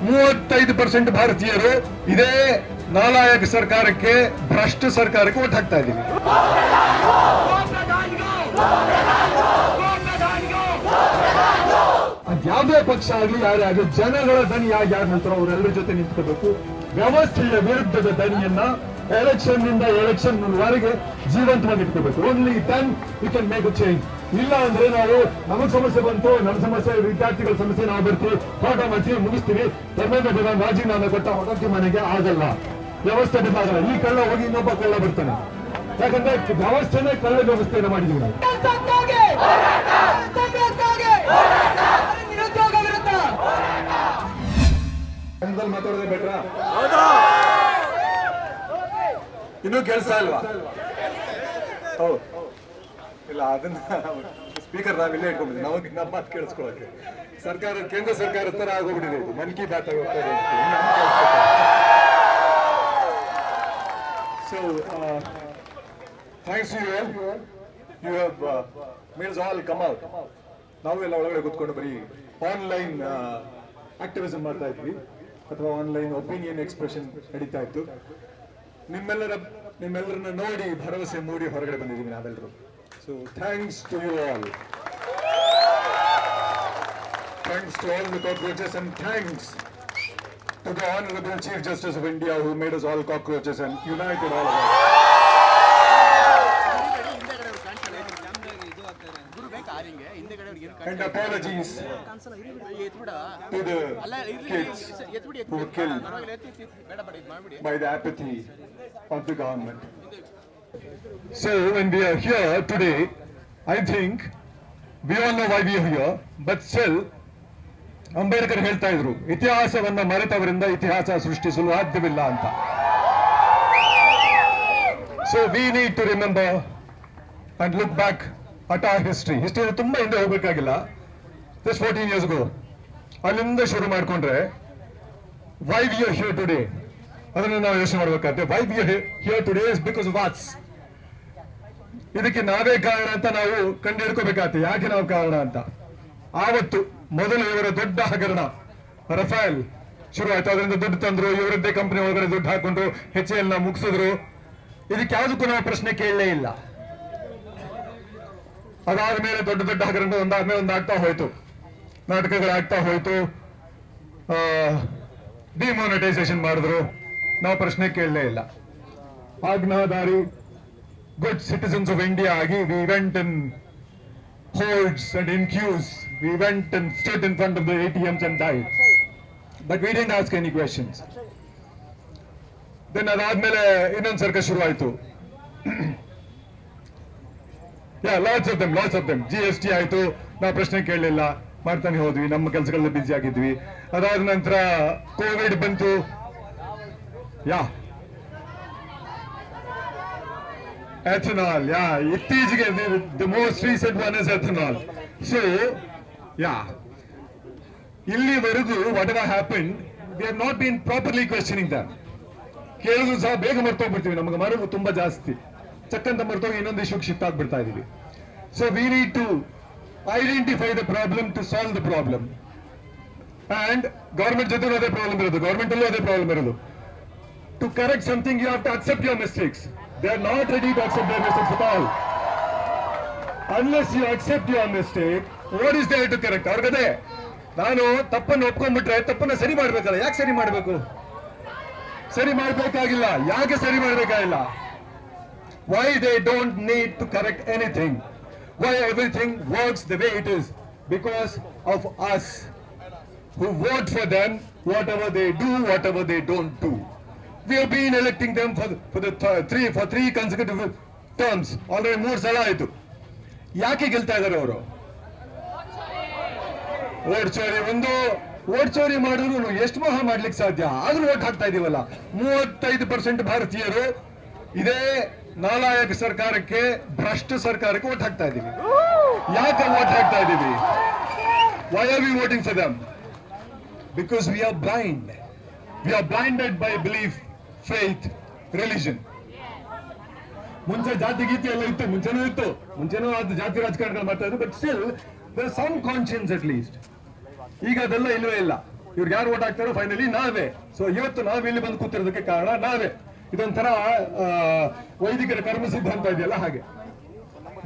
35% ಭಾರತೀಯರು ಇದೇ ನಾಲಾಯಕ ಸರ್ಕಾರಕ್ಕೆ, ಭ್ರಷ್ಟ ಸರ್ಕಾರಕ್ಕೆ ಓಟ್ ಹಾಕ್ತಾ ಇದ್ದೀವಿ. ಅದ್ಯಾವುದೇ ಪಕ್ಷ ಆಗಲಿ, ಯಾರೇ ಆಗಲಿ, ಜನಗಳ ದನಿ ಯಾರು ನಿಲ್ತಾರೋ ಅವರೆಲ್ಲರ ಜೊತೆ ನಿಂತ್ಕೋಬೇಕು. ವ್ಯವಸ್ಥೆಯ ವಿರುದ್ಧದ ದನಿಯನ್ನ ಎಲೆಕ್ಷನ್ ನಿಂದ ಎಲೆಕ್ಷನ್ ವರೆಗೆ ಜೀವಂತವಾಗಿ ಇಟ್ಕೋಬೇಕು. Only then we can make a change. ಇಲ್ಲ ಅಂದ್ರೆ ನಾವು ನಮಗ್ ಸಮಸ್ಯೆ ಬಂತು, ನಮ್ಮ ಸಮಸ್ಯೆ, ವಿದ್ಯಾರ್ಥಿಗಳ ಸಮಸ್ಯೆ, ನಾವು ಬರ್ತೀವಿ, ಹೋರಾಟ ಮಾಡ್ತೀವಿ, ಮುಗಿಸ್ತೀವಿ, ಧರ್ಮೇಂದ್ರ ರಾಜೀನಾಮೆ ಕೊಟ್ಟ ಹೊರಟಿ ಮನೆಗೆ ಆಗಲ್ಲ. ವ್ಯವಸ್ಥೆ ಬೇಕಾಗಲ್ಲ. ಈ ಕಳ್ಳ ಹೋಗಿ ಇನ್ನೊಬ್ಬ ಕಳ್ಳ ಬರ್ತಾನೆ. ಯಾಕಂದ್ರೆ ವ್ಯವಸ್ಥೆನೇ ಕಳ್ಳ ವ್ಯವಸ್ಥೆಯನ್ನು ಮಾಡಿದೀವಿ ನಾವು. ಮಾತಾಡೋದೇ ಬೆಟ್ರಾ? ಇನ್ನೂ ಕೆಲಸ ಅಲ್ವಾ? ಹೌದು ಇಲ್ಲ, ಅದನ್ನ ಸ್ಪೀಕರ್ ನಾವಿಲ್ಲೇ ಇಟ್ಕೊಂಡಿದ್ವಿ. ನಮಗೆ ನಮ್ಮ ಮಾತು ಕೇಳಿಸ್ಕೊಳಕ್ಕೆ ಸರ್ಕಾರ, ಕೇಂದ್ರ ಸರ್ಕಾರ ತರ ಆಗೋಗ್ಬಿಟ್ಟಿದೆ. ಇದು ಮನ್ ಕಿ ಬಾತ್ ಆಗೋಗ್ತದೆ. So thanks you all. You have made us all come out. ನಾವೆಲ್ಲ ಒಳಗಡೆ ಕೂತ್ಕೊಂಡು ಬರೀ ಆನ್ಲೈನ್ ಆಕ್ಟಿವಿಸಮ್ ಮಾಡ್ತಾ ಇದ್ವಿ, ಅಥವಾ ಆನ್ಲೈನ್ ಒಪಿನಿಯನ್ ಎಕ್ಸ್ಪ್ರೆಷನ್ ನಡೀತಾ ಇತ್ತು. ನಿಮ್ಮೆಲ್ಲರನ್ನ ನೋಡಿ ಭರವಸೆ ಮೂಡಿ ಹೊರಗಡೆ ಬಂದಿದ್ದೀವಿ ನಾವೆಲ್ಲರೂ. So thanks to you all. Thanks to all the cockroaches, and thanks to the Honorable Chief Justice of India who made us all cockroaches and united all of us. And apologies to the kids who were killed by the apathy of the government. So when we are here today, I think we all know why we are here, but still Ambedkar ಹೇಳ್ತಾ ಇದ್ರು, ಇತಿಹಾಸವನ್ನ ಮರೆತವರಿಂದ ಇತಿಹಾಸ ಸೃಷ್ಟಿಸಲು ಸಾಧ್ಯವಿಲ್ಲ ಅಂತ. So we need to remember and look back at our history. History ತುಂಬಾ ಹಿಂದೆ ಹೋಗ್ಬೇಕಾಗಿಲ್ಲ. ಜಸ್ಟ್ 14 years ago ಅಲ್ಲಿಂದ ಶುರು ಮಾಡ್ಕೊಂಡ್ರೆ why we are here today ಅದನ್ನ ನಾವು ಯೋಚನೆ ಮಾಡ್ಬೇಕಾಗುತ್ತೆ. Why we are here today is because of what's. ಇದಕ್ಕೆ ನಾವೇ ಕಾರಣ ಅಂತ ನಾವು ಕಂಡು ಹಿಡ್ಕೋಬೇಕಾಗುತ್ತೆ, ಯಾಕೆ ನಾವು ಕಾರಣ ಅಂತ. ಆವತ್ತು ಮೊದಲು ಇವರ ದೊಡ್ಡ ಹಗರಣ ರಫೇಲ್ ಶುರು ಆಯ್ತು. ಅದರಿಂದ ದುಡ್ಡು ತಂದ್ರು, ಇವರದ್ದೇ ಕಂಪನಿ ಒಳಗಡೆ ದುಡ್ಡು ಹಾಕೊಂಡ್ರು, HAL ನ ಮುಗಿಸಿದ್ರು. ಇದಕ್ಕೆ ಯಾವುದಕ್ಕೂ ನಾವು ಪ್ರಶ್ನೆ ಕೇಳಲೇ ಇಲ್ಲ. ಅದಾದ್ಮೇಲೆ ದೊಡ್ಡ ದೊಡ್ಡ ಹಗರಣ ಒಂದಾದ್ಮೇಲೆ ಒಂದಾಗ್ತಾ ಹೋಯ್ತು, ನಾಟಕಗಳಾಗ್ತಾ ಹೋಯ್ತು, ಡಿಮಾನಿಟೈಸೇಷನ್ ಮಾಡಿದ್ರು, ನಾವು ಪ್ರಶ್ನೆ ಕೇಳಲೇ ಇಲ್ಲ. ಆಜ್ಞಾಧಾರಿ ಗುಡ್ ಸಿಟಿಸನ್ಸ್ ಆಫ್ ಇಂಡಿಯಾ ಆಗಿ we went in hordes and in queues. We went and stood in front of the ATMs and died. But we didn't ask any questions. Then ಅದಾದ್ಮೇಲೆ ಇನ್ನೊಂದು ಸರ್ಕಸ್ ಶುರು ಆಯ್ತು. lots of them. GST ಆಯ್ತು, ನಾವು ಪ್ರಶ್ನೆ ಕೇಳಲಿಲ್ಲ, ಮಾಡ್ತಾನೆ ಹೋದ್ವಿ, ನಮ್ಮ ಕೆಲಸಗಳಲ್ಲಿ ಬ್ಯುಸಿ ಆಗಿದ್ವಿ. ಅದಾದ ನಂತರ ಕೋವಿಡ್ ಬಂತು. Ethanol, ಇತ್ತೀಚೆಗೆ the most recent one is ethanol. So, ಇಲ್ಲಿವರೆಗೂ whatever happened, we have not been properly questioning them. ಕೇಳಿದ್ರು ಸಹ ಬೇಗ ಮರ್ತೋಗ್ಬಿಡ್ತೀವಿ, ನಮಗೆ ಮರವು ತುಂಬಾ ಜಾಸ್ತಿ, ಚಕ್ಕಂತ ಮರ್ತೋಗಿ ಇನ್ನೊಂದು ಇಶ್ಯೂಗೆ ಶಿಫ್ಟ್ ಆಗ್ಬಿಡ್ತಾ ಇದೀವಿ. So we need to identify the problem to solve the problem. And government ಜೊತೆ ಅದೇ ಪ್ರಾಬ್ಲಮ್ ಇರೋದು, ಗವರ್ಮೆಂಟ್ ಅಲ್ಲೂ ಅದೇ ಪ್ರಾಬ್ಲಮ್ ಇರೋದು. To correct something, you have to accept your mistakes. They are not ready to accept their mistakes at all. Unless you accept your mistake, what is there to correct? ಅವ್ರಿಗದೆ ನಾನು ತಪ್ಪನ್ನು ಒಪ್ಕೊಂಡ್ಬಿಟ್ರೆ ತಪ್ಪನ್ನ ಸರಿ ಮಾಡ್ಬೇಕಲ್ಲ. ಯಾಕೆ ಸರಿ ಮಾಡಬೇಕು? ಸರಿ ಮಾಡಬೇಕಾಗಿಲ್ಲ. ಯಾಕೆ ಸರಿ ಮಾಡಬೇಕಾಗಿಲ್ಲ? Why they don't need to correct anything? Why everything works the way it is? Because of us who vote for them, whatever they do, whatever they don't do. We have been electing them for three consecutive terms. Already 3 ಸಲ ಆಯ್ತು. ಯಾಕೆ ಗೆಲ್ತಾ ಇದಾರೆ ಅವರು? Vote ಚೋರಿ ಮಾಡಿದ್ರು ಎಷ್ಟು ಮಹಾ ಮಾಡ್ಲಿಕ್ಕೆ ಸಾಧ್ಯ? ಆದ್ರೂ ಓಟ್ ಹಾಕ್ತಾ ಇದೀವಲ್ಲ. 35% ಭಾರತೀಯರು ಇದೇ ನಾಲಾಯಕ ಸರ್ಕಾರಕ್ಕೆ, ಭ್ರಷ್ಟ ಸರ್ಕಾರಕ್ಕೆ ಓಟ್ ಹಾಕ್ತಾ ಇದೀವಿ. ಯಾಕೆ ಓಟ್ ಹಾಕ್ತಾ ಇದೀವಿ? Why are we voting for them? Because we are blind. We are blinded by belief, faith, religion. ಮುಂಚೆ ಜಾತಿ ಗೀತಿ ಎಲ್ಲ ಇತ್ತು, ಮುಂಚೆನೂ ಅದು ಜಾತಿ ರಾಜಕಾರಣಗಳು ಮಾಡ್ತಾ ಇದ್ರು. But still there some conscience at least. ಈಗ ಅದೆಲ್ಲ ಇಲ್ಲವೇ ಇಲ್ಲ. ಇವ್ರಿಗೆ ಯಾರು ಓಟ್ ಹಾಕ್ತಾರೋ ಫೈನಲಿ ನಾವೇ. ಸೊ ಇವತ್ತು ನಾವು ಇಲ್ಲಿ ಬಂದು ಕೂತಿರೋದಕ್ಕೆ ಕಾರಣ ನಾವೇ. ಇದೊಂಥರ ವೈದಿಕರ ಕರ್ಮ ಸಿದ್ಧಾಂತ ಇದೆಯಲ್ಲ, ಹಾಗೆ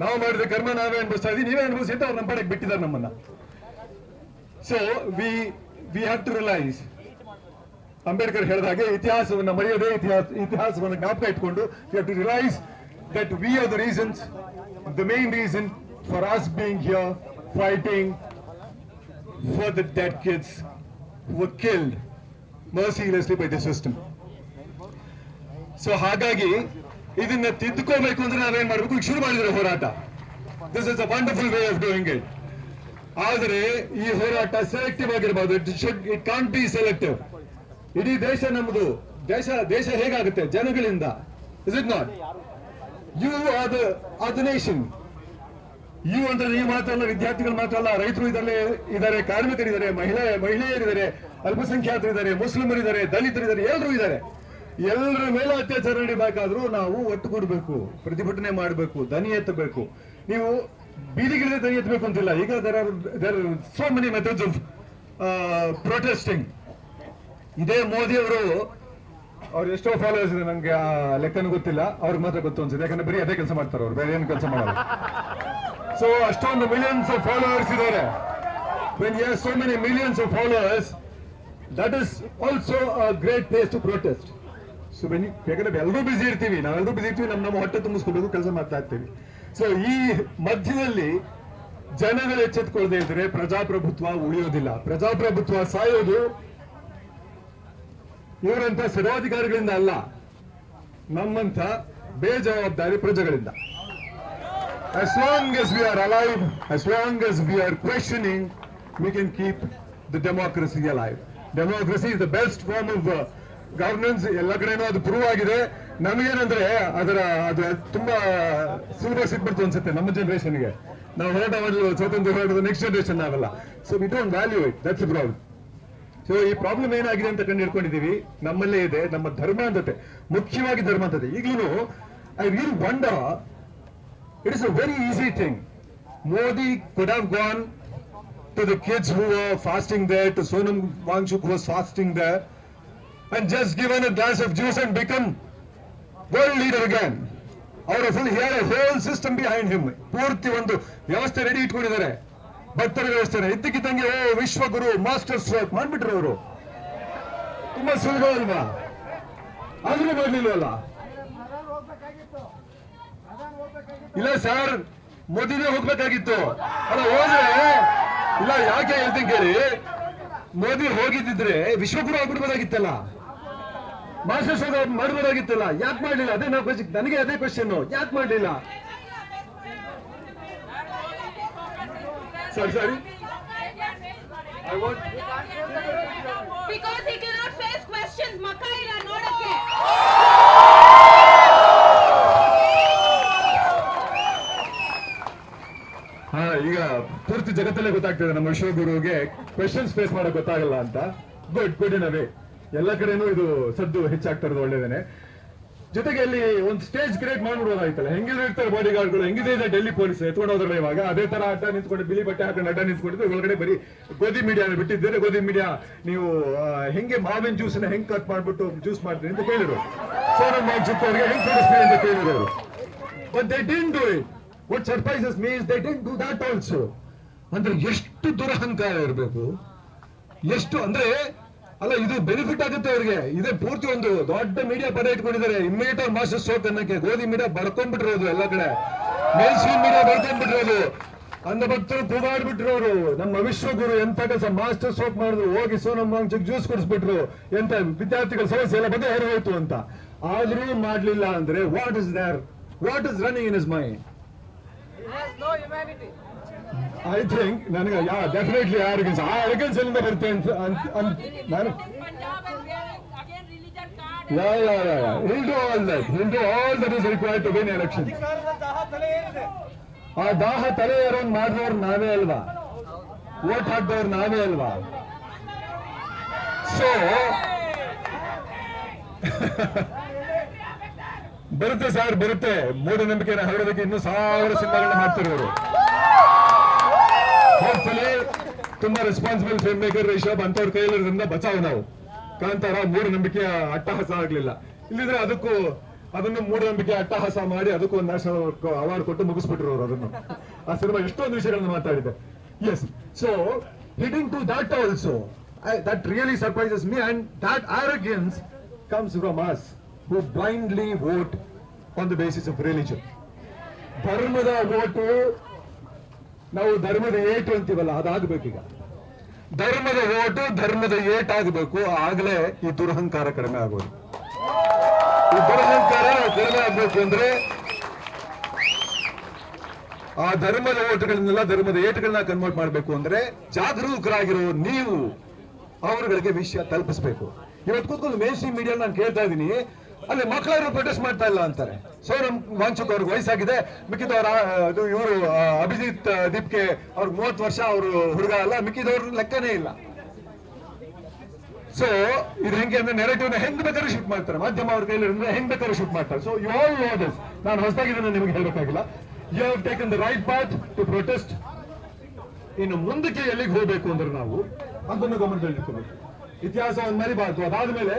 ನಾವು ಮಾಡಿದ ಕರ್ಮ ನಾವೇ ಅನುಭವಿಸ್ತಾ ಇದೀವಿ, ನೀವೇ ಅನುಭವಿಸಿ ಅಂತ ಅವ್ರು ನಮ್ಮ ಪಡೆಗೆ ಬಿಟ್ಟಿದ್ದಾರೆ ನಮ್ಮನ್ನ. So we have to realise, Ambedkar ಹೇಳಿದ ಹಾಗೆ ಇತಿಹಾಸವನ್ನು ಮರೆಯದೆ ಇತಿಹಾಸವನ್ನು ಜ್ಞಾಪಕ ಇಟ್ಕೊಂಡು we have to realise that we are the reasons, the main reason for us being here fighting for the dead kids who were killed mercilessly by the system. So ಹಾಗಾಗಿ ಇದನ್ನ ತಿದ್ದುಕೋಬೇಕು ಅಂದ್ರೆ ನಾವೇನ್ ಮಾಡ್ಬೇಕು, ಈಗ ಶುರು ಮಾಡಿದ್ರೆ ಹೋರಾಟ. This is a wonderful way of doing it. ಆದರೆ ಈ ಹೋರಾಟ ಸೆಲೆಕ್ಟಿವ್ ಆಗಿರಬಹುದು. It can't be selective. ಇಡೀ ದೇಶ ನಮ್ಮದು. ದೇಶ ಹೇಗಾಗುತ್ತೆ? ಜನಗಳಿಂದ. Is it not? You are the nation. You ಅಂದ್ರೆ ನೀವು ಮಾತ್ರ ಅಲ್ಲ, ವಿದ್ಯಾರ್ಥಿಗಳು ಮಾತ್ರ ಅಲ್ಲ, ರೈತರು ಇದ್ದಾರೆ, ಕಾರ್ಮಿಕರಿದ್ದಾರೆ, ಮಹಿಳೆಯರಿದ್ದಾರೆ, ಅಲ್ಪಸಂಖ್ಯಾತರಿದ್ದಾರೆ, ಮುಸ್ಲಿಮರಿದ್ದಾರೆ, ದಲಿತರಿದ್ದಾರೆ, ಎಲ್ಲರೂ ಇದ್ದಾರೆ. ಎಲ್ಲರ ಮೇಲೆ ಅತ್ಯಾಚಾರ ನಡೀಬೇಕಾದ್ರೂ ನಾವು ಒಟ್ಟುಗೂಡಬೇಕು, ಪ್ರತಿಭಟನೆ ಮಾಡಬೇಕು, ದನಿ ಎತ್ತಬೇಕು. ನೀವು ಬೀದಿಗಿಳಿದ ದನಿ ಎತ್ತಬೇಕು ಅಂತಿಲ್ಲ. ಈಗ there are so many methods of protesting. ಇದೇ ಮೋದಿ ಅವ್ರು ಎಷ್ಟೋ ಫಾಲೋವರ್ಸ್ ಇದೆ, ನಂಗೆ ಆ ಲೆಕ್ಕನೂ ಗೊತ್ತಿಲ್ಲ, ಅವ್ರಿಗೆ ಮಾತ್ರ ಗೊತ್ತು ಅನ್ಸುತ್ತೆ. ಯಾಕಂದ್ರೆ ಬರೀ ಅದೇ ಕೆಲಸ ಮಾಡ್ತಾರೆ ಅವ್ರು, ಬೇರೆ ಏನು ಕೆಲಸ ಮಾಡಲ್ಲ. ಸೊ ಅಷ್ಟೊಂದು ಮಿಲಿಯನ್ಸ್ ಆಫ್ ಫಾಲೋವರ್ಸ್ ಇದ್ದಾರೆ. when you have so many millions of followers, that is also a great place to protest. So ಯಾಕಂದ್ರೆ ಎಲ್ಲರೂ ಬಿಸಿ ಇರ್ತೀವಿ, ನಾವೆಲ್ಲರೂ ಬಿಸಿ ಇರ್ತೀವಿ, ನಮ್ಮ ಹೊಟ್ಟೆ ತುಂಬಿಸ್ಕೋಬೇಕು, ಕೆಲಸ ಮಾಡ್ತಾ ಇರ್ತೀವಿ. ಸೊ ಈ ಮಧ್ಯದಲ್ಲಿ ಜನಗಳು ಎಚ್ಚೆತ್ಕೊಳ್ಳದೆ ಇದ್ರೆ ಪ್ರಜಾಪ್ರಭುತ್ವ ಉಳಿಯೋದಿಲ್ಲ. ಪ್ರಜಾಪ್ರಭುತ್ವ ಸಾಯೋದು ಇವರಂತ ಸರ್ವಾಧಿಕಾರಿಗಳಿಂದ ಅಲ್ಲ, ನಮ್ಮಂತ ಬೇಜವಾಬ್ದಾರಿ ಪ್ರಜೆಗಳಿಂದ. As long as we are alive, as long as we are questioning, we can keep the democracy alive. Democracy is the best form of governance. ಎಲ್ಲ ಕಡೆನೂ ಅದು ಪ್ರೂವ್ ಆಗಿದೆ. ನಮಗೇನಂದ್ರೆ ಅದು ತುಂಬಾ ಸುಲಭ ಸಿಗ್ಬಿಡ್ತು ಅನ್ಸುತ್ತೆ ನಮ್ಮ ಜನರೇಷನ್ಗೆ. ನಾವು ಹೋರಾಟ ಮಾಡಲು ಸ್ವಾತಂತ್ರ್ಯ ಹೋರಾಟದ ನೆಕ್ಸ್ಟ್ ಜನರೇಷನ್ ನಾವೆಲ್ಲ. So we don't value it. That's A problem. So ಈ ಪ್ರಾಬ್ಲಮ್ ಏನಾಗಿದೆ ಅಂತ ಕಂಡು ಹಿಡ್ಕೊಂಡಿದೀವಿ, ನಮ್ಮಲ್ಲೇ ಇದೆ. ನಮ್ಮ ಧರ್ಮಾಂಧತೆ, ಮುಖ್ಯವಾಗಿ ಧರ್ಮಾಂಧತೆ. ಈಗಲೂ I really wonder, it is a very easy thing. Modi could have gone to the kids who were fasting there, to Sonam Wangchuk who was fasting there, and just given a glass of juice and become world leader again. He had a whole system behind him. ಪೂರ್ತಿ ಒಂದು ವ್ಯವಸ್ಥೆ ready ಇಟ್ಕೊಂಡಿದ್ದಾರೆ, ಭಕ್ತರ ವ್ಯವಸ್ಥೆ. ಇದ್ದಕ್ಕಿದ್ದಂಗೆ ವಿಶ್ವಗುರು master stroke ಮಾಡ್ಬಿಟ್ರು ಅವರು. ತುಂಬಾ ಸುಲಭ ಅಲ್ವಾ? ಆದ್ರೂ ಬರ್ಲಿಲ್ವಲ್ಲ. ಇಲ್ಲ ಸರ್, ಮೋದಿನೇ ಹೋಗ್ಬೇಕಾಗಿತ್ತು. ಅಲ್ಲ ಹೋದ್ರೆ ಇಲ್ಲ, ಯಾಕೆ ಹೇಳ್ತೀನಿ ಕೇಳಿ, ಮೋದಿ ಹೋಗಿದ್ದಿದ್ರೆ ವಿಶ್ವಗುರು ಆಗ್ಬಿಡ್ಬೋದಾಗಿತ್ತಲ್ಲ, ಮಾಸ್ಟರ್ ಸ್ಟ್ರೋಕ್ ಮಾಡ್ಬೋದಾಗಿತ್ತಲ್ಲ. ಯಾಕೆ ಮಾಡ್ಲಿಲ್ಲ? ಅದೇ ನನಗೆ ಅದೇ ಕ್ವಶನ್, ಯಾಕೆ ಮಾಡ್ಲಿಲ್ಲ? ಸರಿ because he cannot face questions. ಮಕ್ಕ ಇಲ್ಲ ನೋಡಕ್ಕೆ. ಈಗ ಪೂರ್ತಿ ಜಗತ್ತಲ್ಲೇ ಗೊತ್ತಾಗ್ತದೆ ನಮ್ಮ ವಿಶ್ವಗುರುಗೆ ಕ್ವೆಶನ್ಸ್ ಫೇಸ್ ಮಾಡಕ್ ಗೊತ್ತಾಗಲ್ಲ ಅಂತ. ಗುಡ್ ಇನ್ ಅವೇ. ಎಲ್ಲ ಕಡೆನೂ ಇದು ಸದ್ದು ಹೆಚ್ಚಾಗ್ತಾ ಇರೋದು ಒಳ್ಳೇದೇನೆ. ಜೊತೆಗೆ ಅಲ್ಲಿ ಒಂದು ಸ್ಟೇಜ್ ಕ್ರಿಯೇಟ್ ಮಾಡ್ಬಿಡೋದಾಯ್ತಲ್ಲ. ಹೆಂಗಿದ್ರು ಇರ್ತಾರೆ ಬಾಡಿ ಗಾರ್ಡ್ಗಳು, ಹೆಂಗಿದೆ ಇದೆ ಡೆಲ್ಲಿ ಪೊಲೀಸ್ ಎತ್ಕೊಂಡು ಹೋದ್ರೆ ಇವಾಗ ಅದೇ ತರ ಅಡ್ಡ ನಿಂತ್ಕೊಂಡು, ಬಿಳಿ ಬಟ್ಟೆ ಹಾಕೊಂಡು ಅಡ್ಡ ನಿಂತ್ಕೊಂಡಿದ್ದು, ಒಳಗಡೆ ಬರೀ ಗೋಧಿ ಮೀಡಿಯಾ ಬಿಟ್ಟಿದ್ದೇನೆ. ಗೋಧಿ ಮೀಡಿಯಾ ನೀವು ಹೆಂಗೆ ಮಾವಿನ ಜ್ಯೂಸ್ ಹೆಂಗ್ ಕಟ್ ಮಾಡ್ಬಿಟ್ಟು ಜ್ಯೂಸ್ ಮಾಡ್ತೀನಿ ಅಂತ ಕೇಳಿದ್ರು. ಸೋನಮ್ ವಾಂಗ್ಚುಕ್ ಅವ್ರಿಗೆ ಹೆಂಗ್ ಕೊಡಿಸ್ತೀನಿ ಅಂತ ಕೇಳಿದ್ರು ಅವರು. But they didn't do it. What surprises me is they didn't do that also. ಅಂದ್ರೆ ಎಷ್ಟು ದುರಹಂಕಾರ ಇರಬೇಕು, ಎಷ್ಟು ಅಂದ್ರೆ ಅಲ್ಲ, ಇದು ಬೆನಿಫಿಟ್ ಆಗುತ್ತೆ ಅವ್ರಿಗೆ. ಇದೇ ಪೂರ್ತಿ ಒಂದು ದೊಡ್ಡ ಮೀಡಿಯಾ ಪದ ಇಟ್ಕೊಂಡಿದ್ದಾರೆ. ಇಮ್ಮಿಡಿಯೇಟ್ ಅವ್ರು ಮಾಸ್ಟರ್ ಸ್ಟ್ರೋಕ್ ಅನ್ನಕ್ಕೆ ಗೋಧಿ ಮೀಡಿಯಾ ಬಡ್ಕೊಂಡ್ಬಿಟ್ಟಿರೋದು, ಎಲ್ಲ ಕಡೆ ಮೇಲ್ ಸ್ಟ್ರೀಮ್ ಮೀಡಿಯಾ ಬಡ್ಕೊಂಡ್ಬಿಟ್ಟಿರೋದು, ಅಂದ ಭಕ್ತರು ಕೂಗಾಡ್ಬಿಟ್ಟಿರೋರು. ನಮ್ಮ ವಿಶ್ವಗುರು ಎಂತ ಕೆಲಸ ಮಾಸ್ಟರ್ ಸ್ಟ್ರೋಕ್ ಮಾಡಿದ್ರು, ಹೋಗಿ ಸೋನಮ್ ವಾಂಗ್ಚುಕ್ ಜ್ಯೂಸ್ ಕುಡಿಸ್ಬಿಟ್ರು, ಎಂತ ವಿದ್ಯಾರ್ಥಿಗಳ ಸಮಸ್ಯೆ ಎಲ್ಲ ಬಗ್ಗೆ ಹೊರಗೋಯ್ತು ಅಂತ. ಆದ್ರೂ ಮಾಡ್ಲಿಲ್ಲ ಅಂದ್ರೆ what is running in his mind? No humanity. I think ನನಗೆ ಡೆಫಿನೆಟ್ಲಿ ಆರ್ಗನ್ಸ್ ಎಲ್ಲಿಂದ ಬರುತ್ತೆ ಅಂತ ನಾನು he'll do all that is required to win elections. ಆ ದಾಹ ತಲೆ ಏರೋನ್ ಮಾಡಿದವ್ರು ನಾವೇ ಅಲ್ವಾ, ವೋಟ್ ಹಾಕಿದವ್ರು ನಾವೇ ಅಲ್ವಾ. ಸೊ ಬರುತ್ತೆ ಸರ್, ಬರುತ್ತೆ. ಮೂಢನಂಬಿಕೆನ ಹರಡೋದಕ್ಕೆ ಇನ್ನೂ 1000 ಸಿನಿಮಾಗಳನ್ನ ಮಾಡ್ತಾರೆ ಅವರು. ಹೋಪ್ಫುಲಿ ತುಂಬಾ ರೆಸ್ಪಾನ್ಸಿಬಲ್ ಫಿಲ್ಮ್ ಮೇಕರ್ ರಿಷಬ್ ಅಂತವ್ರ ಕೈಲಿರೋದ್ರಿಂದ ಬಚಾವ್ ನಾವು. ಕಾಂತಾರ ಮೂಢನಂಬಿಕೆಯ ಅಟ್ಟಹಾಸ ಆಗ್ಲಿಲ್ಲ, ಇಲ್ಲಿದ್ರೆ ಅದನ್ನು ಮೂಢನಂಬಿಕೆ ಅಟ್ಟಹಾಸ ಮಾಡಿ ಅದಕ್ಕೂ ಒಂದು ನ್ಯಾಷನಲ್ ಅವಾರ್ಡ್ ಕೊಟ್ಟು ಮುಗಿಸ್ಬಿಟ್ರು ಅವರು ಅದನ್ನು. ಆ ಸಿನಿಮಾ ಎಷ್ಟೊಂದು ವಿಷಯಗಳನ್ನ ಮಾತಾಡಿದೆ. Yes, so hiding to that also, that really surprises me, and that arrogance comes from us who blindly vote on the basis of religion. ಧರ್ಮದ ಓಟು, ನಾವು ಧರ್ಮದ ಏಟು ಅಂತೀವಲ್ಲ, ಅದಾಗಬೇಕೀಗ. ಧರ್ಮದ ಓಟು ಧರ್ಮದ ಏಟಾಗಬೇಕು, ಆಗಲೇ ಈ ದುರಹಂಕಾರ ಕಡಿಮೆ ಆಗೋದು. ಈ ದುರಹಂಕಾರ ಕಡಿಮೆ ಆಗ್ಬೇಕು ಅಂದ್ರೆ ಆ ಧರ್ಮದ ಓಟುಗಳನ್ನೆಲ್ಲ ಧರ್ಮದ ಏಟುಗಳನ್ನ ಕನ್ವರ್ಟ್ ಮಾಡಬೇಕು ಅಂದ್ರೆ ಜಾಗರೂಕರಾಗಿರೋ ನೀವು ಅವರುಗಳಿಗೆ ವಿಷಯ ತಲುಪಿಸ್ಬೇಕು. ಇವತ್ತು ಕೂತ್ಕೊಂಡು ಮೇನ್ ಸ್ಟ್ರೀಮ್ ಮೀಡಿಯಾ ನಾನು ಕೇಳ್ತಾ ಇದ್ದೀನಿ, ಅಲ್ಲಿ ಮಕ್ಕಳವರು ಪ್ರೊಟೆಸ್ಟ್ ಮಾಡ್ತಾ ಇಲ್ಲ ಅಂತಾರೆ. ಸೋನಂ ವಾಂಚುಕ್ ಅವ್ರಿಗೆ ವಯಸ್ಸಾಗಿದೆ, ಮಿಕ್ಕಿದವ್ರ ಇವರು ಅಭಿಜಿತ್ ದೀಪ್ಗೆ ಅವ್ರಿಗೆ 30 ವರ್ಷ, ಅವರು ಹುಡುಗ ಅಲ್ಲ, ಮಿಕ್ಕಿದವ್ರ ಲೆಕ್ಕನೇ ಇಲ್ಲ. ಸೊ ಇದು ಹೆಂಗೆ ಅಂದ್ರೆ ನೆರೆಟಿವ್ ಹೆಂಗ್ ಬೇಕಾದ್ರೂ ಶೂಟ್ ಮಾಡ್ತಾರೆ, ಮಾಧ್ಯಮ ಅವ್ರ ಕೈಲಿ ಹೆಂಗ್ ಬೇಕಾದ್ರೂ ಶೂಟ್ ಮಾಡ್ತಾರೆ. So you all know this. ನಾನು ಹೊಸದಾಗಿದ್ದೇನೆ, ನಿಮಗೆ ಹೇಳ್ಬೇಕಾಗಿಲ್ಲ. You have taken the right path to protest. ಇನ್ನು ಮುಂದಕ್ಕೆ ಎಲ್ಲಿಗೆ ಹೋಗ್ಬೇಕು ಅಂದ್ರೆ ನಾವು ಅದನ್ನು ಗಮನದಲ್ಲಿಟ್ಕೋಬೇಕು. ಇತಿಹಾಸ ಒಂದು ಮರಿಬಾರ್ದು. ಅದಾದ್ಮೇಲೆ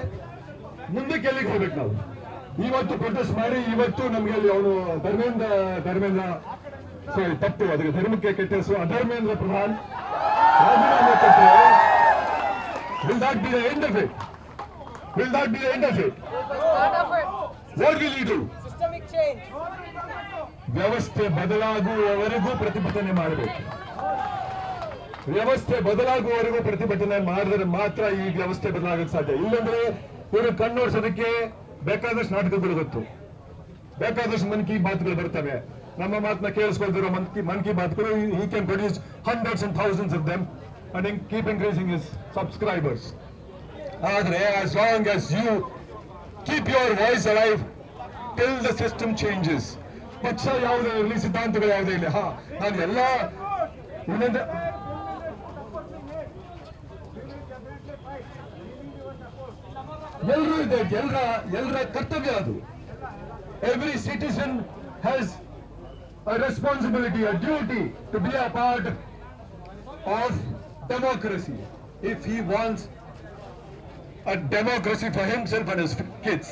ಮುಂದಕ್ಕೆ ಎಲ್ಲಿಗೆ ಹೋಗ್ಬೇಕು ನಾವು? ಇವತ್ತು ಪ್ರೊಟೆಸ್ಟ್ ಮಾಡಿ ಇವತ್ತು ನಮ್ಗೆ ಅಲ್ಲಿ ಅವನು ಧರ್ಮೇಂದ್ರ ಸಾರಿ ತಪ್ಪು, ಅದಕ್ಕೆ ಧರ್ಮಕ್ಕೆ ಕೆಟ್ಟ ಹೆಸರು, ಅಧರ್ಮೇಂದ್ರ ಪ್ರಧಾನ್ ರಾಜೀನಾಮೆ ಕೊಟ್ಟರೆ will that be the end of it? Will that be the end of it? Start of it. What will you do? Systemic change. ವ್ಯವಸ್ಥೆ ಬದಲಾಗುವವರೆಗೂ ಪ್ರತಿಭಟನೆ ಮಾಡಬೇಕು. ವ್ಯವಸ್ಥೆ ಬದಲಾಗುವವರೆಗೂ ಪ್ರತಿಭಟನೆ ಮಾಡಿದ್ರೆ ಮಾತ್ರ ಈ ವ್ಯವಸ್ಥೆ ಬದಲಾಗಕ್ಕೆ ಸಾಧ್ಯ. ಇಲ್ಲಂದ್ರೆ ಇವರು ಕಣ್ಣೋಡ್ಸೋದಕ್ಕೆ ಬೇಕಾದಷ್ಟು ನಾಟಕಗಳು ಗೊತ್ತು, ಬೇಕಾದಷ್ಟು ಮನ್ ಕಿ ಬಾತ್ಗಳು ಬರ್ತವೆ. ನಮ್ಮ ಮಾತನ್ನ ಕೇಳಿಸ್ಕೊಳ್ತಿರೋ ಮನ್ ಕಿ ಬಾತ್ಗಳು, he can produce hundreds and thousands of them and keep increasing his subscribers. ಆದರೆ as long as you keep your voice alive till the system changes, ಪಕ್ಷ ಯಾವುದೇ ಇರಲಿ, ಸಿದ್ಧಾಂತಗಳು ಯಾವುದೇ ಇರಲಿ, ನಾನು ಎಲ್ಲ ಇನ್ನೊಂದು ಎಲ್ಲರೂ ಇದೆ, ಎಲ್ಲರ ಕರ್ತವ್ಯ ಅದು. Every citizen has a responsibility, a duty to be a part of democracy if he wants a democracy for himself and his kids.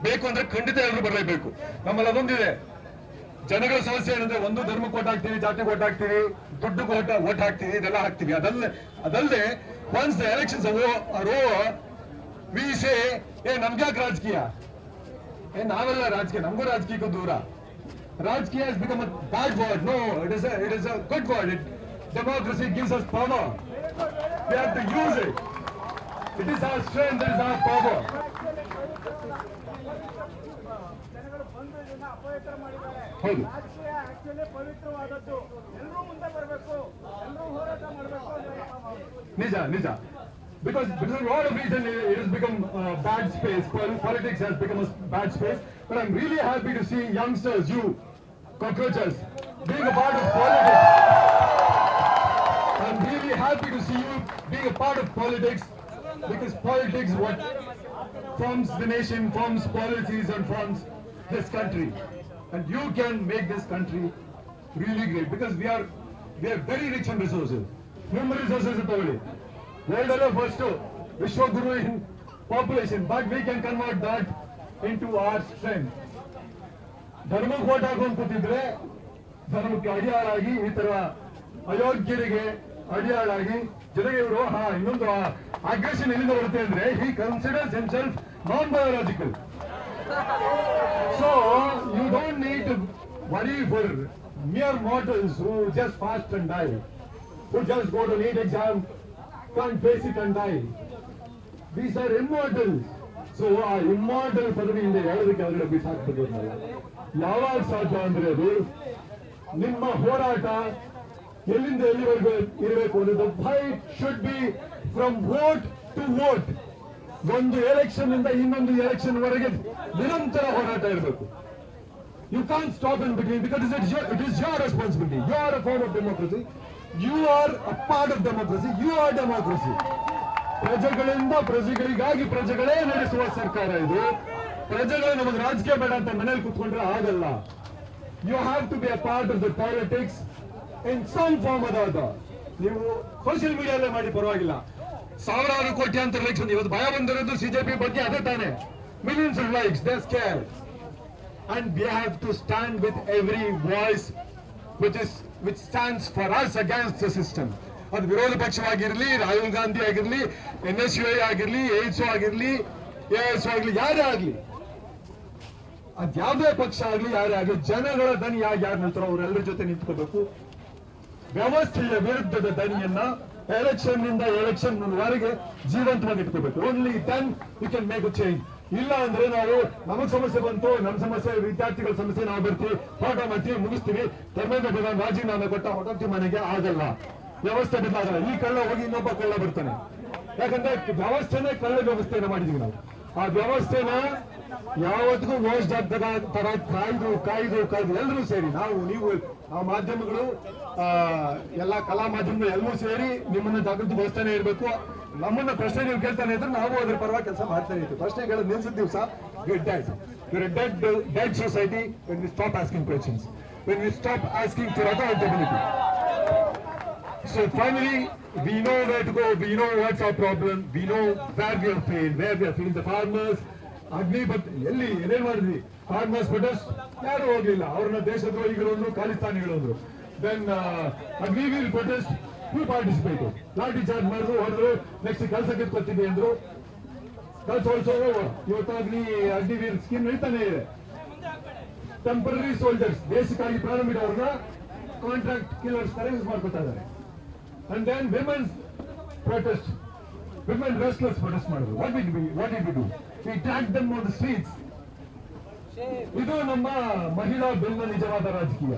ಬೇಕು ಅಂದ್ರೆ ಖಂಡಿತ ಎಲ್ಲರೂ ಬರಲೇಬೇಕು. ನಮ್ಮಲ್ಲಿ ಅದೊಂದಿದೆ, ಜನಗಳ ಸಮಸ್ಯೆ ಏನಂದ್ರೆ ಒಂದು ಧರ್ಮಕ್ಕೆ ಓಟ್ ಹಾಕ್ತೀವಿ, ಜಾತಿಗೆ ಓಟ್ ಹಾಕ್ತೀವಿ, ದುಡ್ಡು ಓಟ್ ಹಾಕ್ತೀವಿ, ಇದೆಲ್ಲ ಹಾಕ್ತೀವಿ. ಅದಲ್ಲದೆ once the elections are over we say, ನಮ್ಗೆ ಯಾಕೆ ರಾಜಕೀಯ, ನಾವೆಲ್ಲ ರಾಜಕೀಯ, ನಮಗೂ ರಾಜಕೀಯಕ್ಕೂ ದೂರ. ರಾಜಕೀಯ has become a bad word. No, it is a good word. Democracy gives us power. We have to use it. It is our strength, it is our power. ಹೌದು, ನಿಜ. Because for a lot of reasons it has become a bad space. Politics has become a bad space. But I'm really happy to see youngsters, you cockroaches, being a part of politics. I'm really happy to see you being a part of politics, because politics what forms the nation, forms policies and forms this country. And you can make this country really great, because we are very rich in resources. Human resources totally. World alone first Vishwaguru in population, but we can convert that into our strength. ಧರ್ಮಕ್ಕೆ vote ಹಾಕೊಂಡು ಕೂತಿದ್ರೆ ಧರ್ಮಕ್ಕೆ ಅಡಿಯಾಳಾಗಿ, ಈ ತರ ಅಯೋಗ್ಯರಿಗೆ ಅಡಿಯಾಳಾಗಿ, ಜೊತೆಗೆ ಇವರು ಇನ್ನೊಂದು aggression ಎಲ್ಲಿಂದ ಬರುತ್ತೆ ಅಂದ್ರೆ, he considers himself non-biological. So you don't need to worry for mere mortals who just fast and die, who just go to NEET exam, can't face it and die. These are immortals. So ಆ immortal ಪದವಿಯಿಂದ ಹೇಳೋದಕ್ಕೆ ಅವರಿಗೆ ಬಿಸಾಕ್ತದೆ. ಯಾವಾಗ ಸಾಧ್ಯ ಅಂದ್ರೆ ಅದು ನಿಮ್ಮ ಹೋರಾಟ ಎಲ್ಲಿಂದ ಎಲ್ಲಿವರೆಗೂ ಇರಬೇಕು ಅಂದ್ರೆ, the fight should be from vote to vote. ಒಂದು ಎಲೆಕ್ಷನ್ ಇಂದ ಇನ್ನೊಂದು ಎಲೆಕ್ಷನ್ ವರೆಗೆ ನಿರಂತರ ಹೋರಾಟ ಇರಬೇಕು. You can't stop in between, because it is your responsibility. You are a form of democracy. You are a part of democracy. You are democracy. ಪ್ರಜೆಗಳಿಂದ ಪ್ರಜೆಗಳಿಗಾಗಿ ಪ್ರಜೆಗಳೇ ನಡೆಸುವ ಸರ್ಕಾರ ಇದು. ಪ್ರಜೆಗಳು ನಮಗೆ ರಾಜಕೀಯ ಬೇಡ ಅಂತ ಮನೇಲಿ ಕೂತ್ಕೊಂಡ್ರೆ ಆಗಲ್ಲ. You have to be a part of the politics in some form or other. ನೀವು ಸೋಷಿಯಲ್ ಮೀಡಿಯಾದಲ್ಲೇ ಮಾಡಿ ಪರವಾಗಿಲ್ಲ. ಸಾವಿರಾರು ಕೋಟ್ಯಾಂತರ ಲೈಕ್ಸ್ ಇವತ್ತು ಭಯ ಬಂದಿರೋದು ಸಿಜೆಪಿ ಬಗ್ಗೆ ಅದೇ ತಾನೆ. Millions of likes, they scare. And we have to stand with every voice which stands for us against the system. ಅದು ವಿರೋಧ ಪಕ್ಷವಾಗಿರಲಿ, ರಾಹುಲ್ ಗಾಂಧಿ ಆಗಿರಲಿ, NSUI ಆಗಿರಲಿ, ಏಡ್ಸ್ ಆಗಿರಲಿ, AIS ಆಗಿರಲಿ, ಯಾರೇ ಆಗಲಿ, ಅದ್ಯಾವುದೇ ಪಕ್ಷ ಆಗಲಿ, ಯಾರೇ ಆಗಲಿ, ಜನಗಳ ದನಿ ಯಾರು ನಿಲ್ತಾರೋ ಅವರೆಲ್ಲರ ಜೊತೆ ನಿಂತ್ಕೋಬೇಕು. ವ್ಯವಸ್ಥೆಯ ವಿರುದ್ಧದ ದನಿಯನ್ನ ಎಲೆಕ್ಷನ್ ನಿಂದ ಎಲೆಕ್ಷನ್ ವರೆಗೆ ಜೀವಂತವಾಗಿ ಇಟ್ಕೋಬೇಕು. Only then you can make a change. ಇಲ್ಲ ಅಂದ್ರೆ ನಾವು ನಮಗ್ ಸಮಸ್ಯೆ ಬಂತು, ನಮ್ಮ ಸಮಸ್ಯೆ, ವಿದ್ಯಾರ್ಥಿಗಳ ಸಮಸ್ಯೆ, ನಾವು ಬರ್ತೀವಿ, ಹೋರಾಟ ಮಾಡ್ತೀವಿ, ಮುಗಿಸ್ತೀವಿ, ಧರ್ಮೇಂದ್ರ ಪ್ರಧಾನ್ ರಾಜೀನಾಮೆ ಕೊಟ್ಟ ಹೊರಟೋಗ್ತೀವಿ ಮನೆಗೆ, ಆಗಲ್ಲ. ವ್ಯವಸ್ಥೆ ಬದಲಾಗಲ್ಲ. ಈ ಕಳ್ಳ ಹೋಗಿ ಇನ್ನೊಬ್ಬ ಕಳ್ಳ ಬರ್ತಾನೆ. ಯಾಕಂದ್ರೆ ವ್ಯವಸ್ಥೆನೇ ಕಳ್ಳ ವ್ಯವಸ್ಥೆನ ಮಾಡಿದೀವಿ ನಾವು. ಆ ವ್ಯವಸ್ಥೆನ ಯಾವತ್ತಿಗೂ ವೇಸ್ಟ್ ಆಗ್ತದ ತರ ಕಾಯ್ದು ಎಲ್ಲರೂ ಸೇರಿ, ನಾವು, ನೀವು, ಆ ಮಾಧ್ಯಮಗಳು, ಎಲ್ಲ ಕಲಾ ಮಾಧ್ಯಮಗಳು ಎಲ್ಲರೂ ಸೇರಿ ನಿಮ್ಮನ್ನ ಜಾಗೃತಿಗೊಳಿಸ್ತಾನೆ ಇರಬೇಕು. ನಮ್ಮನ್ನ ಪ್ರಶ್ನೆ ನೀವು ಕೇಳ್ತಾನೆ ಇದ್ರೆ ನಾವು ಅದ್ರ ಪರವಾಗಿ ಕೆಲಸ ಮಾಡ್ತಾನೆ ಇರ್ತೀವಿ. ಪ್ರಶ್ನೆ ಕೇಳೋದು ನಿಲ್ಸಿದ ದಿವಸ dead society when we stop asking questions, when we stop asking for accountability. So finally, we know where to go, we know what's our problem, we know where we have failed. The farmers, Agnipath ಎಲ್ಲಿ ಏನೇನ್ ಮಾಡಿದ್ವಿ, farmers protest ಯಾರು ಹೋಗ್ಲಿಲ್ಲ, ಅವ್ರನ್ನ ದೇಶದ್ರೋಹಿಗಳು ಅಂದ್ರು, ಖಾಲಿಸ್ತಾನಿಗಳು ಅಂದ್ರು. Then Agniveer protest, who participated, lathi charge ಮಾಡಿದ್ರು, ಹೊಡೆದ್ರು, ನೆಕ್ಸ್ಟ್ ಕೆಲಸಕ್ಕೆ ಎತ್ಕೊಳ್ತೀವಿ ಅಂದ್ರು. That's also over. ಇವತ್ತು ಅಗ್ನಿವೀರ್ ಸ್ಕೀಮ್ ನಡೀತಾನೆ ಇದೆ. ಟೆಂಪರರಿ ಸೋಲ್ಜರ್ಸ್, ದೇಶಕ್ಕಾಗಿ ಪ್ರಾಣ ಬಿಡೋರ್ನ ಕಾಂಟ್ರಾಕ್ಟ್ ಕಿಲ್ಲರ್ಸ್ ತರ ಯೂಸ್ ಮಾಡ್ಕೊತಾ ಇದ್ದಾರೆ. And then women's protest, women wrestlers protest ಮಾಡಿದ್ರು. What did we do? We tracked them on the streets. ಇದು ನಮ್ಮ ಮಹಿಳಾ ಬಿಲ್ನ ನಿಜವಾದ ರಾಜಕೀಯ.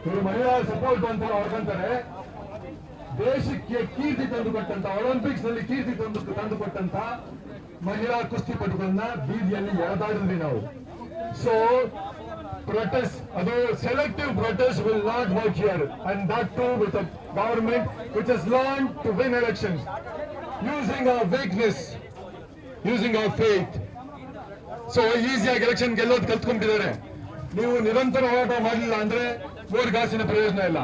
ಇವರು ಮಹಿಳಾ ಸಪೋರ್ಟ್ ಅಂತ ಹೊರಗಂತಾರೆ. ದೇಶಕ್ಕೆ ಕೀರ್ತಿ ತಂದುಕೊಟ್ಟಂತ, ಒಲಿಂಪಿಕ್ಸ್ ನಲ್ಲಿ ಕೀರ್ತಿ ತಂದುಕೊಟ್ಟಂತ ಮಹಿಳಾ ಕುಸ್ತಿಪಟುಗಳನ್ನ ಬೀದಿಯಲ್ಲಿ ಎಳೆದಾಡಿದ್ವಿ ನಾವು. ಸೊ ಪ್ರೊಟೆಸ್ಟ್, ಅದು selective protest will not work here, and that too with a government which has learned to win elections using our weakness, using our faith. So ಈಸಿಯಾಗಿ ಎಲೆಕ್ಷನ್ ಗೆಲ್ಲೋದು ಕಲ್ತ್ಕೊಂಡಿದ್ದಾರೆ. ನೀವು ನಿರಂತರ ಹೋರಾಟ ಮಾಡಲಿಲ್ಲ ಅಂದ್ರೆ ಗಾಸಿನ ಪ್ರಯೋಜನ ಇಲ್ಲ.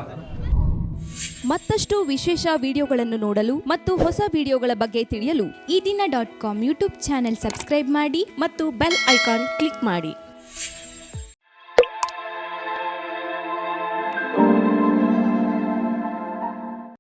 ಮತ್ತಷ್ಟು ವಿಶೇಷ ವಿಡಿಯೋಗಳನ್ನು ನೋಡಲು ಮತ್ತು ಹೊಸ ವಿಡಿಯೋಗಳ ಬಗ್ಗೆ ತಿಳಿಯಲು ಈ ದಿನ .com ಯೂಟ್ಯೂಬ್ ಚಾನೆಲ್ ಸಬ್ಸ್ಕ್ರೈಬ್ ಮಾಡಿ ಮತ್ತು ಬೆಲ್ ಐಕಾನ್ ಕ್ಲಿಕ್ ಮಾಡಿ.